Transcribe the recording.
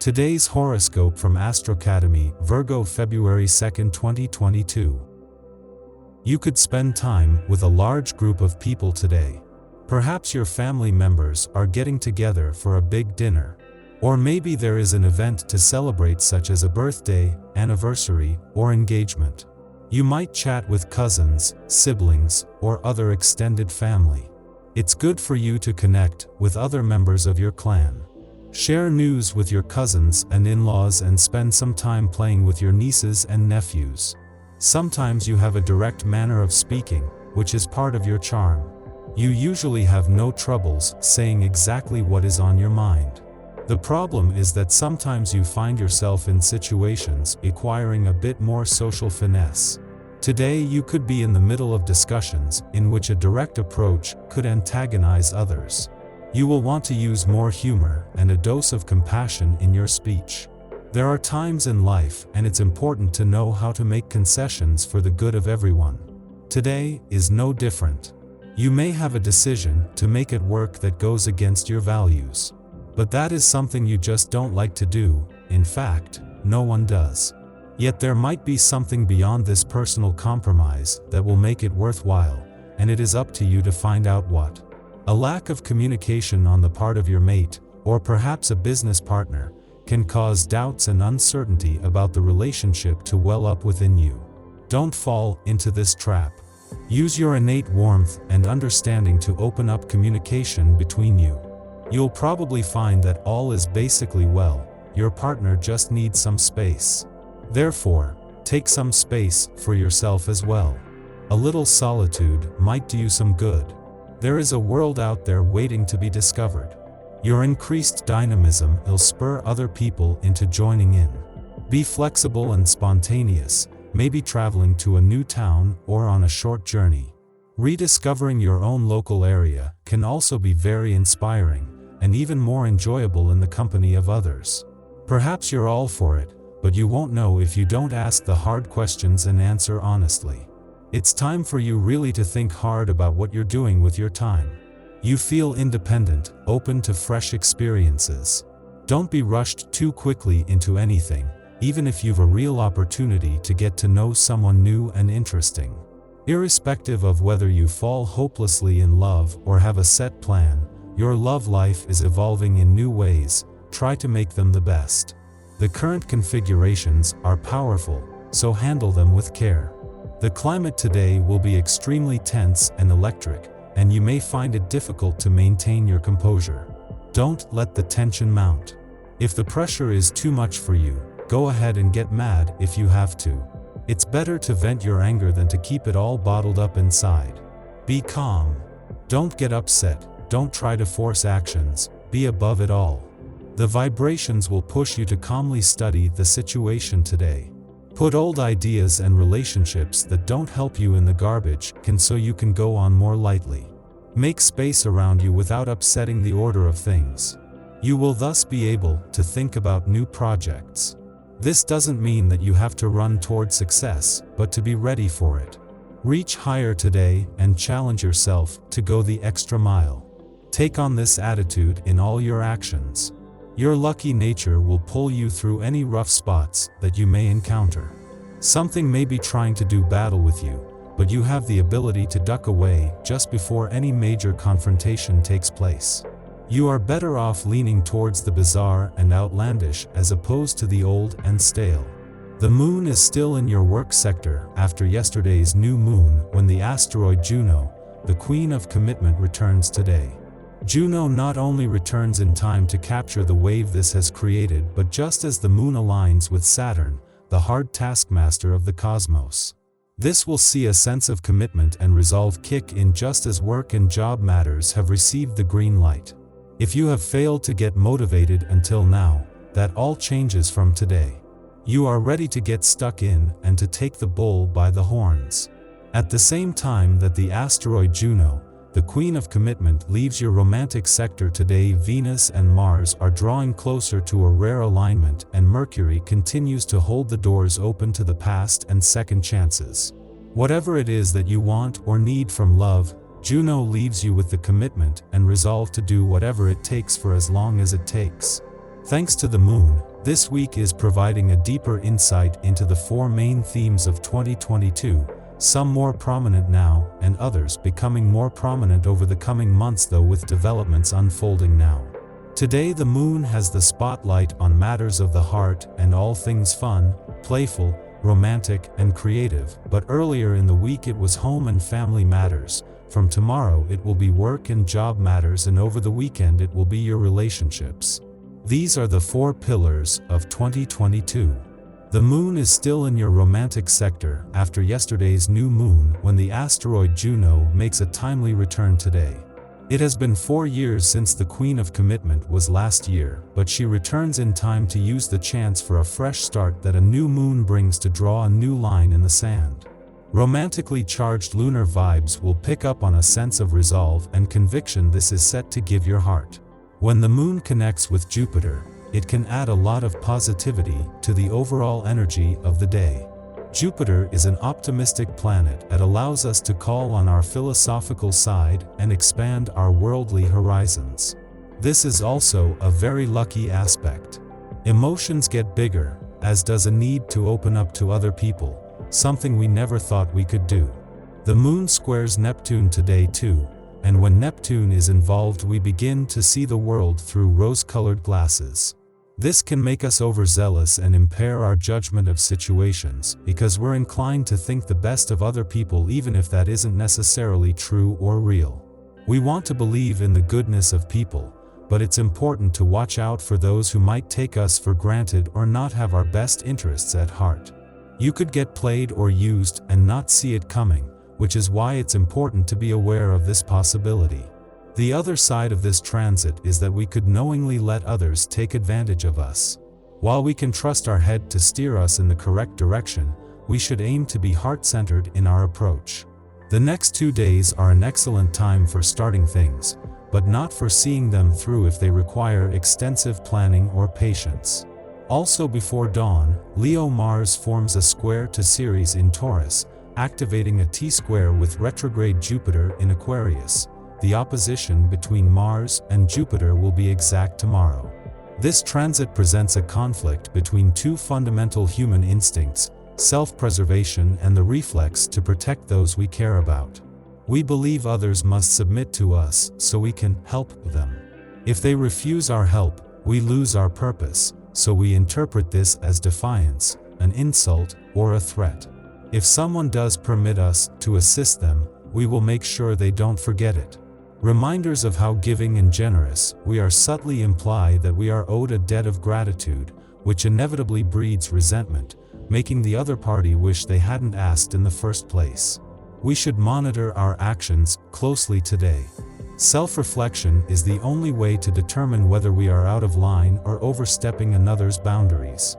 Today's horoscope from Astrocademy, Virgo February 2, 2022. You could spend time with a large group of people today. Perhaps your family members are getting together for a big dinner. Or maybe there is an event to celebrate, such as a birthday, anniversary, or engagement. You might chat with cousins, siblings, or other extended family. It's good for you to connect with other members of your clan. Share news with your cousins and in-laws and spend some time playing with your nieces and nephews. Sometimes you have a direct manner of speaking, which is part of your charm. You usually have no troubles saying exactly what is on your mind. The problem is that sometimes you find yourself in situations requiring a bit more social finesse. Today you could be in the middle of discussions in which a direct approach could antagonize others. You will want to use more humor and a dose of compassion in your speech. There are times in life, and it's important to know how to make concessions for the good of everyone. Today is no different. You may have a decision to make at work that goes against your values. But that is something you just don't like to do. In fact, no one does. Yet there might be something beyond this personal compromise that will make it worthwhile, and it is up to you to find out what. A lack of communication on the part of your mate, or perhaps a business partner, can cause doubts and uncertainty about the relationship to well up within you. Don't fall into this trap. Use your innate warmth and understanding to open up communication between you. You'll probably find that all is basically well, your partner just needs some space. Therefore, take some space for yourself as well. A little solitude might do you some good. There is a world out there waiting to be discovered. Your increased dynamism will spur other people into joining in. Be flexible and spontaneous, maybe traveling to a new town or on a short journey. Rediscovering your own local area can also be very inspiring, and even more enjoyable in the company of others. Perhaps you're all for it, but you won't know if you don't ask the hard questions and answer honestly. It's time for you really to think hard about what you're doing with your time. You feel independent, open to fresh experiences. Don't be rushed too quickly into anything, even if you've a real opportunity to get to know someone new and interesting. Irrespective of whether you fall hopelessly in love or have a set plan, your love life is evolving in new ways. Try to make them the best. The current configurations are powerful, so handle them with care. The climate today will be extremely tense and electric, and you may find it difficult to maintain your composure. Don't let the tension mount. If the pressure is too much for you, go ahead and get mad if you have to. It's better to vent your anger than to keep it all bottled up inside. Be calm. Don't get upset. Don't try to force actions. Be above it all. The vibrations will push you to calmly study the situation today. Put old ideas and relationships that don't help you in the garbage so you can go on more lightly. Make space around you without upsetting the order of things. You will thus be able to think about new projects. This doesn't mean that you have to run toward success, but to be ready for it. Reach higher today and challenge yourself to go the extra mile. Take on this attitude in all your actions. Your lucky nature will pull you through any rough spots that you may encounter. Something may be trying to do battle with you, but you have the ability to duck away just before any major confrontation takes place. You are better off leaning towards the bizarre and outlandish as opposed to the old and stale. The moon is still in your work sector after yesterday's new moon, when the asteroid Juno, the queen of commitment, returns today. Juno not only returns in time to capture the wave this has created, but just as the moon aligns with Saturn, the hard taskmaster of the cosmos. This will see a sense of commitment and resolve kick in just as work and job matters have received the green light. If you have failed to get motivated until now, that all changes from today. You are ready to get stuck in and to take the bull by the horns. At the same time that the asteroid Juno, the queen of commitment, leaves your romantic sector today, Venus and Mars are drawing closer to a rare alignment, and Mercury continues to hold the doors open to the past and second chances. Whatever it is that you want or need from love, Juno leaves you with the commitment and resolve to do whatever it takes for as long as it takes. Thanks to the moon, This week is providing a deeper insight into the four main themes of 2022, some more prominent now, and others becoming more prominent over the coming months, though with developments unfolding now. Today the moon has the spotlight on matters of the heart and all things fun, playful, romantic, and creative, but earlier in the week it was home and family matters. From tomorrow it will be work and job matters, and over the weekend it will be your relationships. These are the four pillars of 2022. The moon is still in your romantic sector after yesterday's new moon, when the asteroid Juno makes a timely return today. It has been 4 years since the Queen of Commitment was last year, but she returns in time to use the chance for a fresh start that a new moon brings to draw a new line in the sand. Romantically charged lunar vibes will pick up on a sense of resolve and conviction this is set to give your heart. When the moon connects with Jupiter, it can add a lot of positivity to the overall energy of the day. Jupiter is an optimistic planet that allows us to call on our philosophical side and expand our worldly horizons. This is also a very lucky aspect. Emotions get bigger, as does a need to open up to other people, something we never thought we could do. The moon squares Neptune today too, and when Neptune is involved we begin to see the world through rose-colored glasses. This can make us overzealous and impair our judgment of situations, because we're inclined to think the best of other people even if that isn't necessarily true or real. We want to believe in the goodness of people, but it's important to watch out for those who might take us for granted or not have our best interests at heart. You could get played or used and not see it coming, which is why it's important to be aware of this possibility. The other side of this transit is that we could knowingly let others take advantage of us. While we can trust our head to steer us in the correct direction, we should aim to be heart-centered in our approach. The next 2 days are an excellent time for starting things, but not for seeing them through if they require extensive planning or patience. Also before dawn, Leo Mars forms a square to Ceres in Taurus, activating a T-square with retrograde Jupiter in Aquarius. The opposition between Mars and Jupiter will be exact tomorrow. This transit presents a conflict between two fundamental human instincts, self-preservation and the reflex to protect those we care about. We believe others must submit to us so we can help them. If they refuse our help, we lose our purpose, so we interpret this as defiance, an insult, or a threat. If someone does permit us to assist them, we will make sure they don't forget it. Reminders of how giving and generous we are subtly imply that we are owed a debt of gratitude, which inevitably breeds resentment, making the other party wish they hadn't asked in the first place. We should monitor our actions closely today. Self-reflection is the only way to determine whether we are out of line or overstepping another's boundaries.